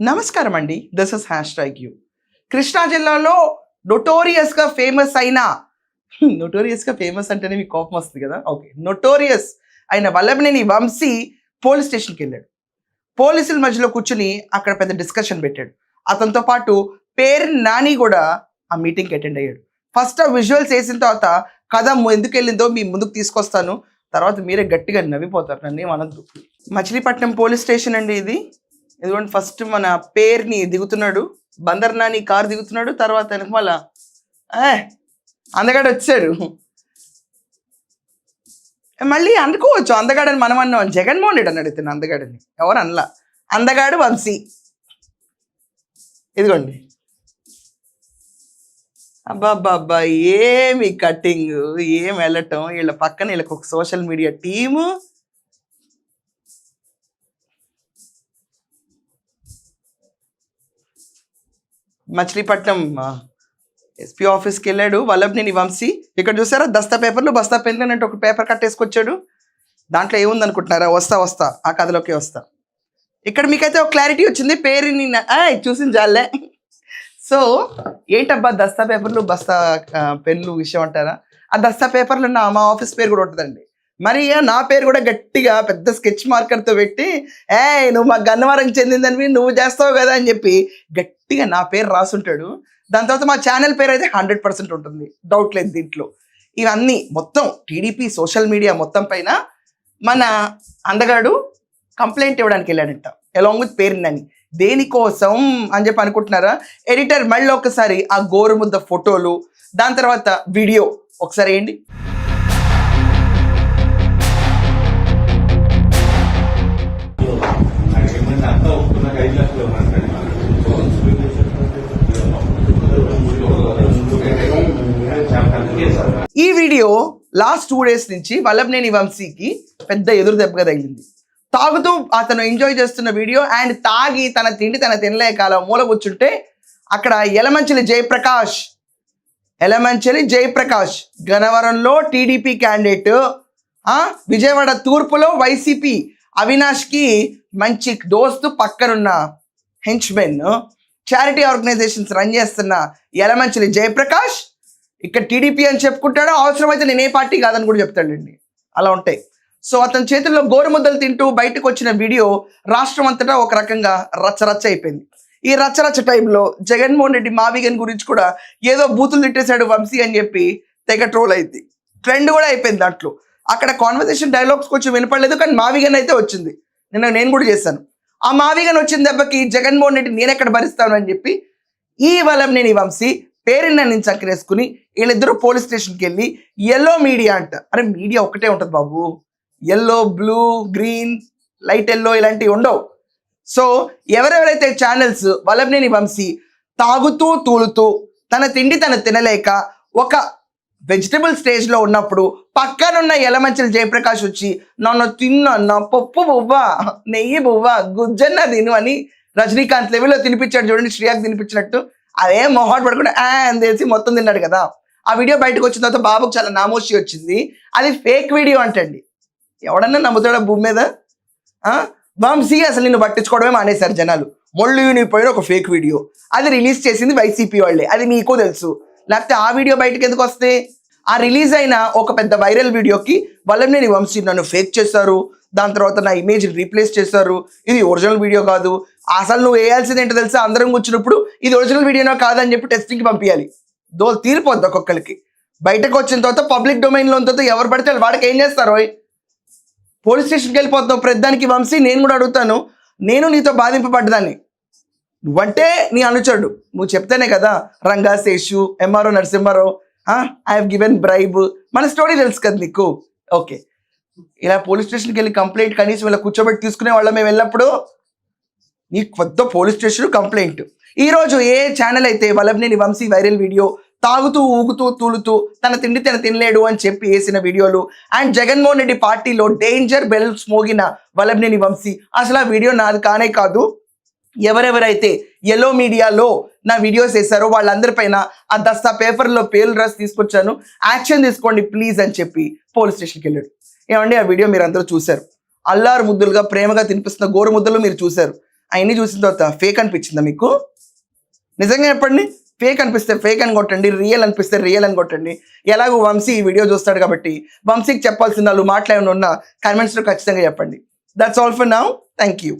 నమస్కారం అండి. This is #you. Krishna జిల్లాలో నొటోరియస్గా ఫేమస్ అయిన నొటోరియస్గా ఫేమస్ అంటేనే మీకు కోపం వస్తుంది కదా. ఓకే, నొటోరియస్ అయిన వల్లభనేని వంశీ పోలీస్ స్టేషన్కి వెళ్ళాడు. పోలీసుల మధ్యలో కూర్చుని అక్కడ పెద్ద డిస్కషన్ పెట్టాడు. అతనితో పాటు పేరు నాని కూడా ఆ మీటింగ్కి అటెండ్ అయ్యాడు. ఫస్ట్ ఆ విజువల్స్ వేసిన తర్వాత కథ ఎందుకు వెళ్ళిందో మీ ముందుకు తీసుకొస్తాను, తర్వాత మీరే గట్టిగా నవ్విపోతారు, నన్ను ఏమనద్దు. మచిలీపట్నం పోలీస్ స్టేషన్ అండి ఇది. ఎందుకంటే ఫస్ట్ మన పేరుని దిగుతున్నాడు, బందర్ నాని కారు దిగుతున్నాడు, తర్వాత వెనకమల అందగాడు వచ్చాడు. మళ్ళీ అనుకోవచ్చు అందగాడని మనం అన్నాం, జగన్మోహన్ రెడ్డి అన్నాడు ఇతను అందగాడని, ఎవరు అనలా. అందగాడు వంశీ, ఇదిగోండి. అబ్బాబ్బాబ్బా, ఏమి కటింగ్, ఏం వెళ్ళటం, వీళ్ళ పక్కన వీళ్ళకి ఒక social media team. Machilipatnam SP ఆఫీస్కి వెళ్ళాడు వల్లభనేని వంశీ. ఇక్కడ చూసారా దస్తా పేపర్లు, బస్తా పెన్లు అంటే ఒక పేపర్ కట్టేసుకొచ్చాడు. దాంట్లో ఏముంది అనుకుంటున్నారా? వస్తా ఆ కథలోకి వస్తా. ఇక్కడ మీకైతే ఒక క్లారిటీ వచ్చింది, పేరుని చూసింది జాలే. సో ఏంటబ్బా దస్తా పేపర్లు బస్తా పెన్లు విషయం అంటారా? ఆ దస్తా పేపర్లు మా ఆఫీస్ పేరు కూడా ఉంటుందండి. మరి నా పేరు కూడా గట్టిగా పెద్ద స్కెచ్ మార్కర్తో పెట్టి నువ్వు మా గన్నవరంకి చెందిందని నువ్వు చేస్తావు కదా అని చెప్పి గట్టిగా నా పేరు రాసుంటాడు. దాని తర్వాత మా ఛానల్ పేరు అయితే 100% ఉంటుంది, డౌట్ లేదు దీంట్లో. ఇవన్నీ మొత్తం టీడీపీ సోషల్ మీడియా మొత్తం పైన మన అందగాడు కంప్లైంట్ ఇవ్వడానికి వెళ్ళాడంట, అలాంగ్ విత్ పేరునని. దేనికోసం అని చెప్పి అనుకుంటున్నారా? ఎడిటర్ మళ్ళీ ఒకసారి ఆ గోరుముద్ద ఫోటోలు, దాని తర్వాత వీడియో ఒకసారి వేయండి. ఈ వీడియో లాస్ట్ 2 days నుంచి వల్లభనేని వంశీకి పెద్ద ఎదురు దెబ్బగా తగిలింది. తాగుతూ అతను ఎంజాయ్ చేస్తున్న వీడియో, అండ్ తాగి తన తిండి తన తినలేక అలా మూల కూర్చుంటే అక్కడ యలమంచిలి జయప్రకాష్ గన్నవరంలో టీడీపీ క్యాండిడేట్, విజయవాడ తూర్పులో వైసీపీ అవినాష్కి మంచి దోస్తు, పక్కనున్న హెంచ్మెన్, చారిటీ ఆర్గనైజేషన్స్ రన్ చేస్తున్న యలమంచిలి జయప్రకాష్ ఇక్కడ టీడీపీ అని చెప్పుకుంటాడు. అవసరమైతే నేను ఏ పార్టీ కాదని కూడా చెప్తాడండి, అలా ఉంటాయి. సో అతని చేతుల్లో గోరుముద్దలు తింటూ బయటకు వచ్చిన వీడియో రాష్ట్రం అంతటా ఒక రకంగా రచ్చరచ్చ అయిపోయింది. ఈ రచ్చరచ్చ టైంలో జగన్మోహన్ రెడ్డి మావిగన్ గురించి కూడా ఏదో బూతులు తిట్టేశాడు వంశీ అని చెప్పి తెగ ట్రోల్ అయింది, ట్రెండ్ కూడా అయిపోయింది. దాంట్లో అక్కడ కాన్వర్సేషన్ డైలాగ్స్ కొంచెం వినపడలేదు, కానీ మావిగన్ అయితే వచ్చింది. నేను కూడా చేశాను. ఆ మావిగన్ వచ్చిన దెబ్బకి జగన్మోహన్ రెడ్డి నేను ఎక్కడ భరిస్తాను అని చెప్పి ఈ వల్లభనేని వంశీ పేరుని నుంచి చక్కరేసుకుని వీళ్ళిద్దరూ పోలీస్ స్టేషన్కి వెళ్ళి ఎల్లో మీడియా అంట. అరే మీడియా ఒక్కటే ఉంటుంది బాబు, yellow, blue, green, light yellow ఇలాంటివి ఉండవు. సో ఎవరెవరైతే ఛానల్స్ వల్లభనేని వంశీ తాగుతూ తూలుతూ తన తిండి తను తినలేక ఒక వెజిటబుల్ స్టేజ్లో ఉన్నప్పుడు పక్కనున్న యలమంచిలి జయప్రకాష్ వచ్చి నన్ను తిన్న పప్పు బువ్వ, నెయ్యి బువ్వ, గుజ్జన్న తిను అని రజనీకాంత్ లెవెల్లో తినిపించాడు చూడండి, శ్రేయాకి తినిపించినట్టు. అదే మొహాట్ పడుకుంటే అని తెలిసి మొత్తం తిన్నాడు కదా. ఆ వీడియో బయటకు వచ్చిన తర్వాత బాబుకు చాలా నామోషి వచ్చింది. అది ఫేక్ వీడియో అంటండి. ఎవడన్నా నమ్ముతాడా భూమి మీద? వంశీ అసలు నిన్ను పట్టించుకోవడమే మానేశారు జనాలు. మొళ్ళు పోయిన ఒక ఫేక్ వీడియో, అది రిలీజ్ చేసింది వైసీపీ వాళ్ళే, అది మీకు తెలుసు. లేకపోతే ఆ వీడియో బయటకు ఎందుకు వస్తే? ఆ రిలీజ్ అయిన ఒక పెద్ద వైరల్ వీడియోకి వల్లభనేని వంశీ నన్ను ఫేక్ చేశారు, దాని తర్వాత నా ఇమేజ్ రీప్లేస్ చేశారు, ఇది ఒరిజినల్ వీడియో కాదు, అసలు నువ్వు వేయాల్సింది ఏంటో తెలుసా, అందరం కూర్చున్నప్పుడు ఇది ఒరిజినల్ వీడియోనో కాదని చెప్పి టెస్టింగ్కి పంపించాలి. దోలు తీరిపోద్ది ఒక్కొక్కరికి. బయటకు వచ్చిన తర్వాత పబ్లిక్ డొమైన్లో ఉన్న తర్వాత ఎవరు పడితే వాడికి ఏం చేస్తారు? పోలీస్ స్టేషన్కి వెళ్ళిపోతావు ప్రతిదానికి. వంశీ నేను కూడా అడుగుతాను, నేను నీతో బాధింపబడ్డదాన్ని, నువ్వంటే నీ అనుచరుడు, నువ్వు చెప్తేనే కదా Ranga, Seshu, MRO Narasimha Rao, I have given bribe, మన స్టోరీ తెలుసు కదా నీకు. ఓకే, ఇలా పోలీస్ స్టేషన్కి వెళ్ళి కంప్లైంట్ కనీసం ఇలా కూర్చోబెట్టి తీసుకునే వాళ్ళం మేము వెళ్ళినప్పుడు. నీకు కొత్త పోలీస్ స్టేషన్ కంప్లైంట్. ఈరోజు ఏ ఛానల్ అయితే వల్లభనేని వంశీ వైరల్ వీడియో తాగుతూ ఊగుతూ తూలుతూ తన తిండి తన తినలేడు అని చెప్పి వేసిన వీడియోలు, అండ్ జగన్మోహన్ రెడ్డి పార్టీలో డేంజర్ బెల్స్ మోగిన వల్లభనేని వంశీ అసలు ఆ వీడియో నాది కానే కాదు, ఎవరెవరైతే ఎల్లో మీడియాలో నా వీడియోస్ వేశారో వాళ్ళందరిపైన ఆ దస్తా పేపర్లో పేర్లు రాసి తీసుకొచ్చాను, యాక్షన్ తీసుకోండి ప్లీజ్ అని చెప్పి పోలీస్ స్టేషన్కి వెళ్ళాడు. ఏమండి ఆ వీడియో మీరు అందరూ చూశారు, అల్లారు ముద్దులుగా ప్రేమగా తినిపిస్తున్న గోరు ముద్దలు మీరు చూశారు. అవన్నీ చూసిన తర్వాత ఫేక్ అనిపించిందా మీకు? నిజంగా చెప్పండి. ఫేక్ అనిపిస్తే ఫేక్ అని కొట్టండి, రియల్ అనిపిస్తే రియల్ అని కొట్టండి. ఎలాగో వంశీ ఈ వీడియో చూస్తాడు కాబట్టి వంశీకి చెప్పాల్సిన వాళ్ళు మాట్లాడేమైనా ఉన్నా కామెంట్స్లో ఖచ్చితంగా చెప్పండి. That's all for now. Thank you.